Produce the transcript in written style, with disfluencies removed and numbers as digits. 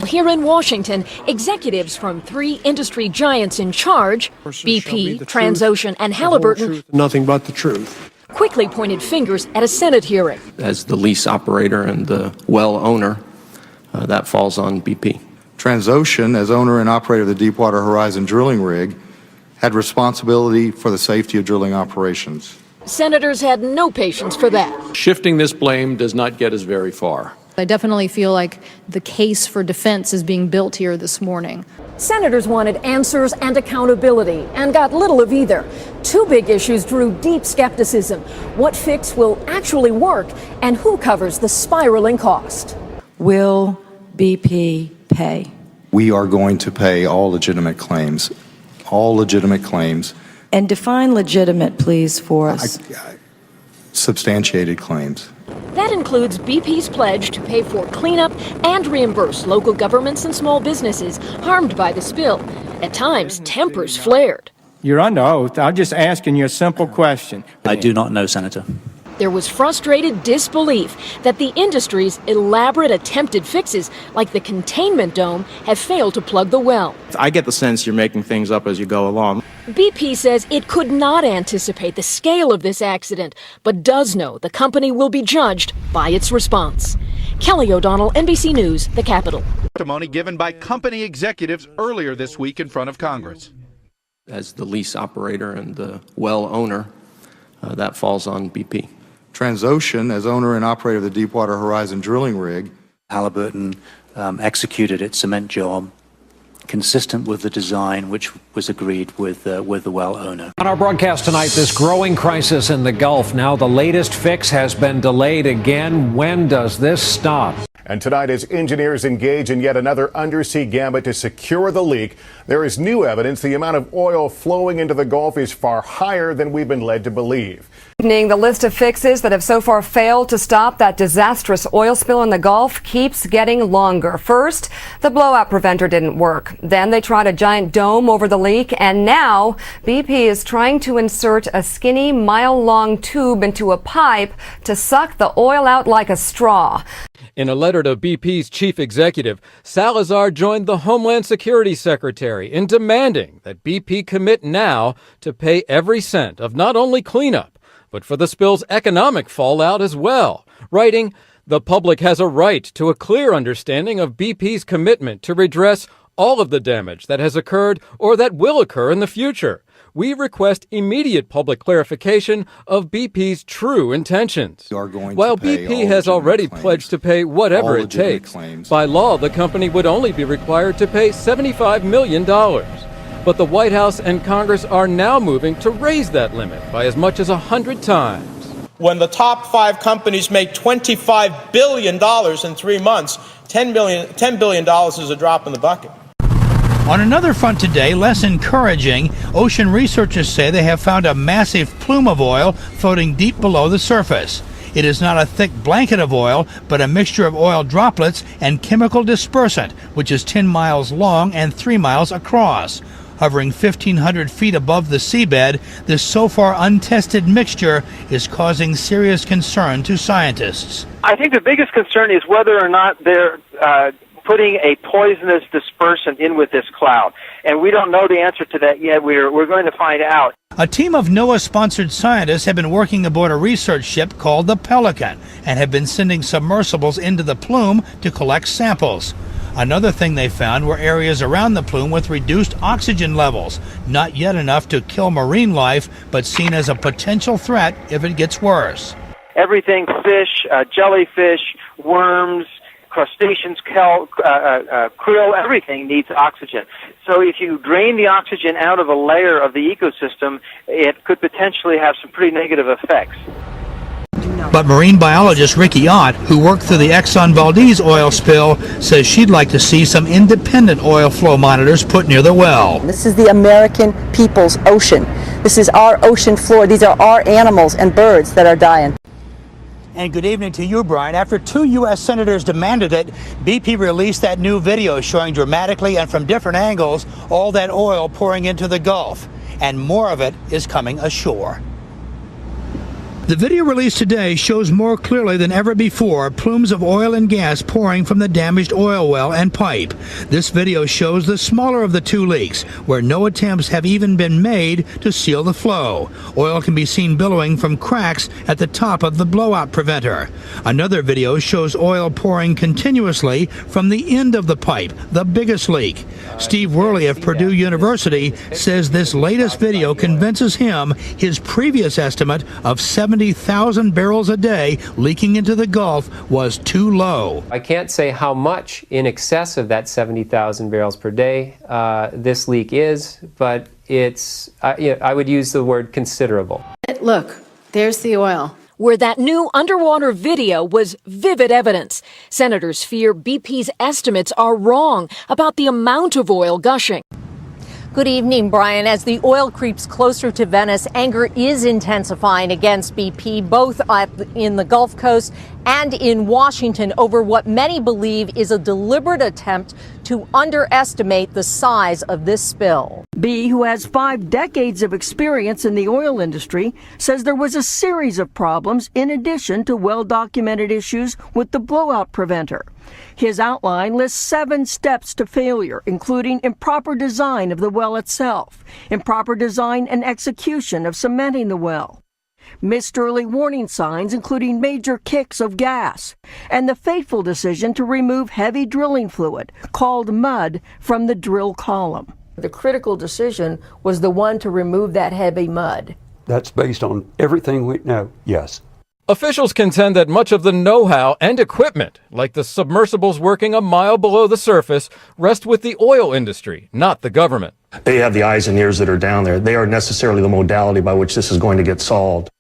Here in Washington, executives from 3 industry giants in charge, BP, Transocean, and Halliburton, nothing but the truth, quickly pointed fingers at a Senate hearing. As the lease operator and the well owner, that falls on BP. Transocean, as owner and operator of the Deepwater Horizon drilling rig, had responsibility for the safety of drilling operations. Senators had no patience for that. Shifting this blame does not get us very far. I definitely feel like the case for defense is being built here this morning. Senators wanted answers and accountability and got little of either. 2 big issues drew deep skepticism. What fix will actually work, and who covers the spiraling cost? Will BP pay? We are going to pay all legitimate claims. All legitimate claims. And define legitimate, please, for us. Substantiated claims. That includes BP's pledge to pay for cleanup and reimburse local governments and small businesses harmed by the spill. At times, tempers flared. You're under oath. I'm just asking you a simple question. I do not know, Senator. There was frustrated disbelief that the industry's elaborate attempted fixes, like the containment dome, have failed to plug the well. I get the sense you're making things up as you go along. BP says it could not anticipate the scale of this accident, but does know the company will be judged by its response. Kelly O'Donnell, NBC News, the Capitol. Testimony given by company executives earlier this week in front of Congress. As the lease operator and the well owner, that falls on BP. Transocean, as owner and operator of the Deepwater Horizon drilling rig, Halliburton executed its cement job consistent with the design which was agreed with the well owner. On our broadcast tonight, this growing crisis in the Gulf. Now the latest fix has been delayed again. When does this stop? And tonight, as engineers engage in yet another undersea gambit to secure the leak, there is new evidence the amount of oil flowing into the Gulf is far higher than we've been led to believe. The list of fixes that have so far failed to stop that disastrous oil spill in the Gulf keeps getting longer. First, the blowout preventer didn't work. Then they tried a giant dome over the leak, and now BP is trying to insert a skinny, mile-long tube into a pipe to suck the oil out like a straw. In a letter to BP's chief executive, Salazar joined the Homeland Security Secretary in demanding that BP commit now to pay every cent of not only cleanup, but for the spill's economic fallout as well, writing, "The public has a right to a clear understanding of BP's commitment to redress all of the damage that has occurred or that will occur in the future. We request immediate public clarification of BP's true intentions." While BP has already pledged to pay whatever it takes, by law the company would only be required to pay $75 million. But the White House and Congress are now moving to raise that limit by as much as 100 times. When the top 5 companies make $25 billion in 3 months, $10 billion is a drop in the bucket. On another front today, less encouraging, ocean researchers say they have found a massive plume of oil floating deep below the surface. It is not a thick blanket of oil, but a mixture of oil droplets and chemical dispersant, which is 10 miles long and 3 miles across. Hovering 1,500 feet above the seabed, this so far untested mixture is causing serious concern to scientists. I think the biggest concern is whether or not they're putting a poisonous dispersant in with this cloud. And we don't know the answer to that yet. We're going to find out. A team of NOAA-sponsored scientists have been working aboard a research ship called the Pelican and have been sending submersibles into the plume to collect samples. Another thing they found were areas around the plume with reduced oxygen levels, not yet enough to kill marine life, but seen as a potential threat if it gets worse. Everything, fish, jellyfish, worms, crustaceans, krill, everything needs oxygen. So if you drain the oxygen out of a layer of the ecosystem, it could potentially have some pretty negative effects. But marine biologist Ricky Ott, who worked through the Exxon Valdez oil spill, says she'd like to see some independent oil flow monitors put near the well. This is the American people's ocean. This is our ocean floor. These are our animals and birds that are dying. And good evening to you, Brian. After 2 U.S. senators demanded it, BP released that new video showing dramatically and from different angles all that oil pouring into the Gulf. And more of it is coming ashore. The video released today shows more clearly than ever before plumes of oil and gas pouring from the damaged oil well and pipe. This video shows the smaller of the two leaks, where no attempts have even been made to seal the flow. Oil can be seen billowing from cracks at the top of the blowout preventer. Another video shows oil pouring continuously from the end of the pipe, the biggest leak. Steve Worley of Purdue University says this latest video convinces him his previous estimate of 70,000 barrels a day leaking into the Gulf was too low. I can't say how much in excess of that 70,000 barrels per day this leak is, but it's, I would use the word considerable. Look, there's the oil. Where that new underwater video was vivid evidence. Senators fear BP's estimates are wrong about the amount of oil gushing. Good evening, Brian. As the oil creeps closer to Venice, anger is intensifying against BP, both in the Gulf Coast and in Washington, over what many believe is a deliberate attempt to underestimate the size of this spill. B, who has 5 decades of experience in the oil industry, says there was a series of problems in addition to well-documented issues with the blowout preventer. His outline lists 7 steps to failure, including improper design of the well itself, improper design and execution of cementing the well, missed early warning signs, including major kicks of gas, and the fateful decision to remove heavy drilling fluid, called mud, from the drill column. The critical decision was the one to remove that heavy mud. That's based on everything we know, yes. Officials contend that much of the know-how and equipment, like the submersibles working a mile below the surface, rest with the oil industry, not the government. They have the eyes and ears that are down there. They are necessarily the modality by which this is going to get solved.